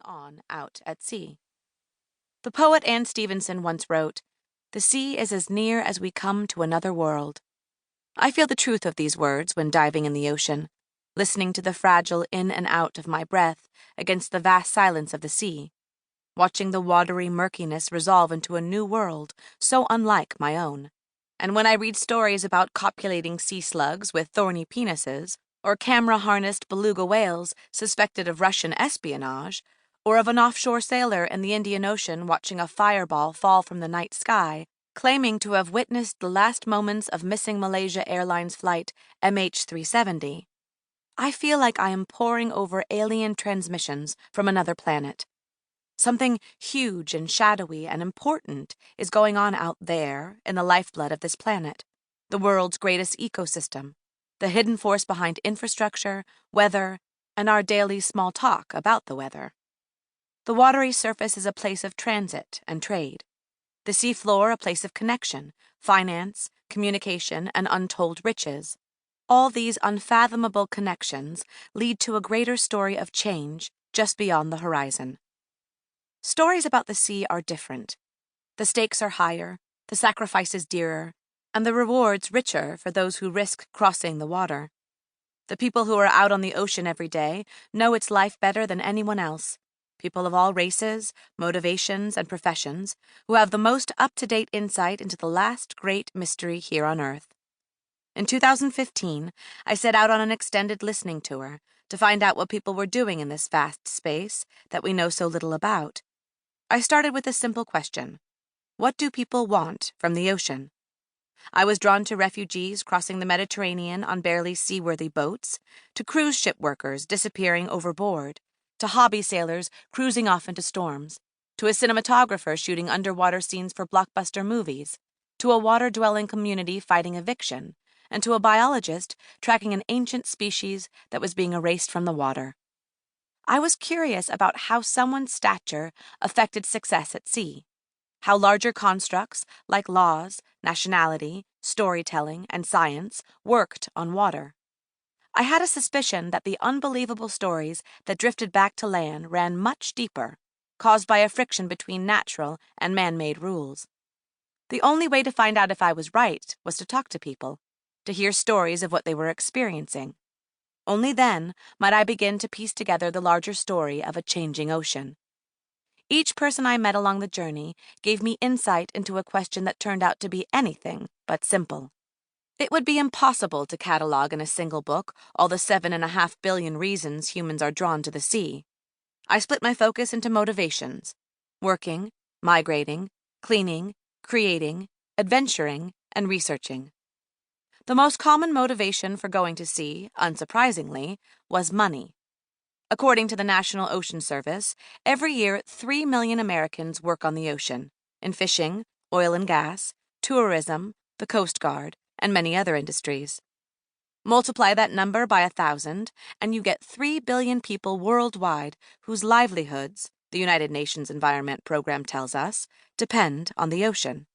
on out at sea. The poet Anne Stevenson once wrote, "The sea is as near as we come to another world." I feel the truth of these words when diving in the ocean, listening to the fragile in and out of my breath against the vast silence of the sea, watching the watery murkiness resolve into a new world so unlike my own. And when I read stories about copulating sea slugs with thorny penises, or camera-harnessed beluga whales suspected of Russian espionage, or of an offshore sailor in the Indian Ocean watching a fireball fall from the night sky, claiming to have witnessed the last moments of missing Malaysia Airlines flight MH370, I feel like I am poring over alien transmissions from another planet. Something huge and shadowy and important is going on out there in the lifeblood of this planet, the world's greatest ecosystem, the hidden force behind infrastructure, weather, and our daily small talk about the weather. The watery surface is a place of transit and trade. The seafloor a place of connection, finance, communication, and untold riches. All these unfathomable connections lead to a greater story of change just beyond the horizon. Stories about the sea are different. The stakes are higher, the sacrifices dearer, and the rewards richer for those who risk crossing the water. The people who are out on the ocean every day know its life better than anyone else. People of all races, motivations, and professions who have the most up-to-date insight into the last great mystery here on Earth. In 2015, I set out on an extended listening tour to find out what people were doing in this vast space that we know so little about. I started with a simple question. What do people want from the ocean? I was drawn to refugees crossing the Mediterranean on barely seaworthy boats, to cruise ship workers disappearing overboard, to hobby sailors cruising off into storms, to a cinematographer shooting underwater scenes for blockbuster movies, to a water-dwelling community fighting eviction, and to a biologist tracking an ancient species that was being erased from the water. I was curious about how someone's stature affected success at sea, how larger constructs like laws, nationality, storytelling, and science worked on water. I had a suspicion that the unbelievable stories that drifted back to land ran much deeper, caused by a friction between natural and man-made rules. The only way to find out if I was right was to talk to people, to hear stories of what they were experiencing. Only then might I begin to piece together the larger story of a changing ocean. Each person I met along the journey gave me insight into a question that turned out to be anything but simple. It would be impossible to catalog in a single book all the 7.5 billion reasons humans are drawn to the sea. I split my focus into motivations: working, migrating, cleaning, creating, adventuring, and researching. The most common motivation for going to sea, unsurprisingly, was money. According to the National Ocean Service, every year 3 million Americans work on the ocean, in fishing, oil and gas, tourism, the Coast Guard, and many other industries. Multiply that number by 1,000, and you get 3 billion people worldwide whose livelihoods, the United Nations Environment Program tells us, depend on the ocean.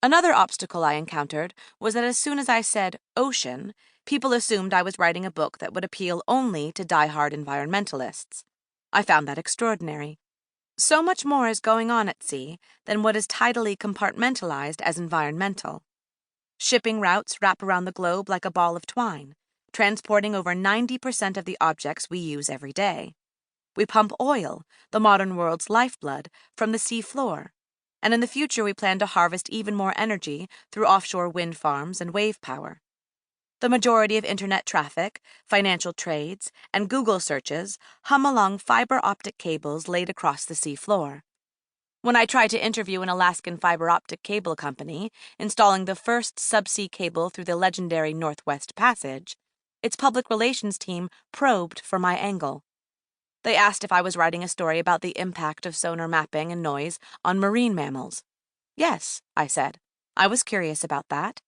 Another obstacle I encountered was that as soon as I said ocean, people assumed I was writing a book that would appeal only to die-hard environmentalists. I found that extraordinary. So much more is going on at sea than what is tidily compartmentalized as environmental. Shipping routes wrap around the globe like a ball of twine, transporting over 90% of the objects we use every day. We pump oil, the modern world's lifeblood, from the sea floor. And in the future we plan to harvest even more energy through offshore wind farms and wave power. The majority of internet traffic, financial trades, and Google searches hum along fiber optic cables laid across the sea floor. When I tried to interview an Alaskan fiber optic cable company installing the first subsea cable through the legendary Northwest Passage, its public relations team probed for my angle. They asked if I was writing a story about the impact of sonar mapping and noise on marine mammals. Yes, I said. I was curious about that.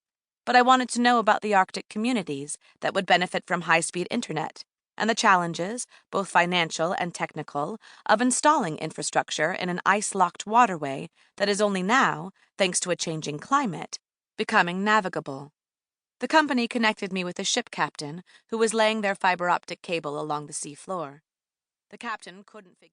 But I wanted to know about the Arctic communities that would benefit from high-speed internet and the challenges, both financial and technical, of installing infrastructure in an ice-locked waterway that is only now, thanks to a changing climate, becoming navigable. The company connected me with a ship captain who was laying their fiber optic cable along the sea floor. The captain couldn't figure